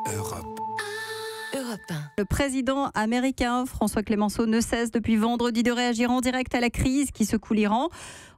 Europe. Europe 1. Le président américain François Clemenceau ne cesse depuis vendredi de réagir en direct à la crise qui secoue l'Iran,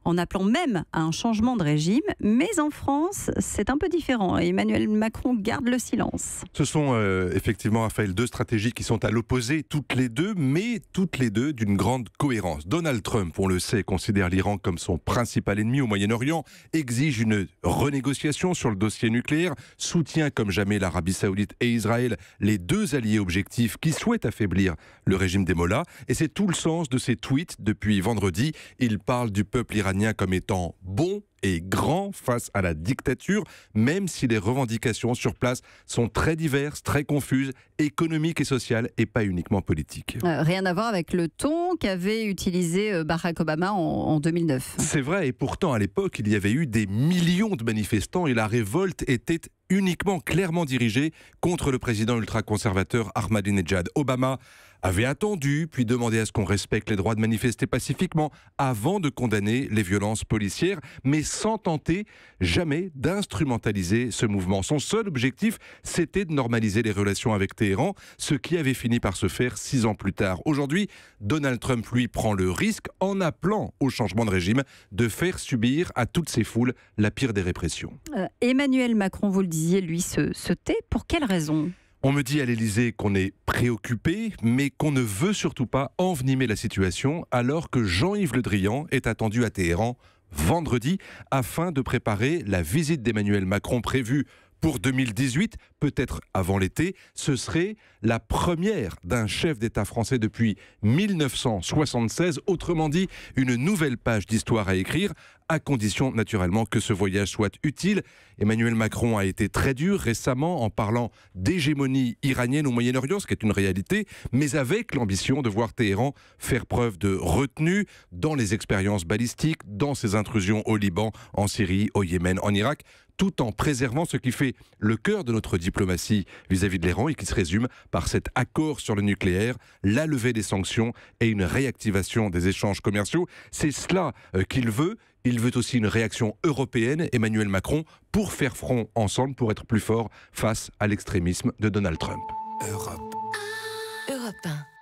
en appelant même à un changement de régime. Mais en France, c'est un peu différent. Emmanuel Macron garde le silence. Ce sont effectivement, Raphaël, deux stratégies qui sont à l'opposé, toutes les deux, mais toutes les deux d'une grande cohérence. Donald Trump, on le sait, considère l'Iran comme son principal ennemi au Moyen-Orient, exige une renégociation sur le dossier nucléaire, soutient comme jamais l'Arabie Saoudite et Israël, les deux alliés objectifs qui souhaitent affaiblir le régime des Mollahs. Et c'est tout le sens de ses tweets depuis vendredi. Il parle du peuple iranien comme étant bon et grand face à la dictature, même si les revendications sur place sont très diverses, très confuses, économiques et sociales, et pas uniquement politiques. Rien à voir avec le ton qu'avait utilisé Barack Obama en 2009. C'est vrai, et pourtant à l'époque, il y avait eu des millions de manifestants et la révolte était uniquement clairement dirigée contre le président ultra-conservateur Ahmadinejad. Obama avait attendu, puis demandé à ce qu'on respecte les droits de manifester pacifiquement avant de condamner les violences policières, mais sans tenter jamais d'instrumentaliser ce mouvement. Son seul objectif, c'était de normaliser les relations avec Téhéran, ce qui avait fini par se faire 6 ans plus tard. Aujourd'hui, Donald Trump, lui, prend le risque, en appelant au changement de régime, de faire subir à toutes ces foules la pire des répressions. Emmanuel Macron, vous le disiez, lui, se tait. Pour quelle raison ? On me dit à l'Élysée qu'on est préoccupé, mais qu'on ne veut surtout pas envenimer la situation, alors que Jean-Yves Le Drian est attendu à Téhéran vendredi afin de préparer la visite d'Emmanuel Macron prévue pour 2018, peut-être avant l'été. Ce serait la première d'un chef d'État français depuis 1976. Autrement dit, une nouvelle page d'histoire à écrire, à condition naturellement que ce voyage soit utile. Emmanuel Macron a été très dur récemment en parlant d'hégémonie iranienne au Moyen-Orient, ce qui est une réalité, mais avec l'ambition de voir Téhéran faire preuve de retenue dans les expériences balistiques, dans ses intrusions au Liban, en Syrie, au Yémen, en Irak, tout en préservant ce qui fait le cœur de notre diplomatie vis-à-vis de l'Iran et qui se résume par cet accord sur le nucléaire, la levée des sanctions et une réactivation des échanges commerciaux. C'est cela qu'il veut. Il veut aussi une réaction européenne, Emmanuel Macron, pour faire front ensemble, pour être plus fort face à l'extrémisme de Donald Trump. Europe 1.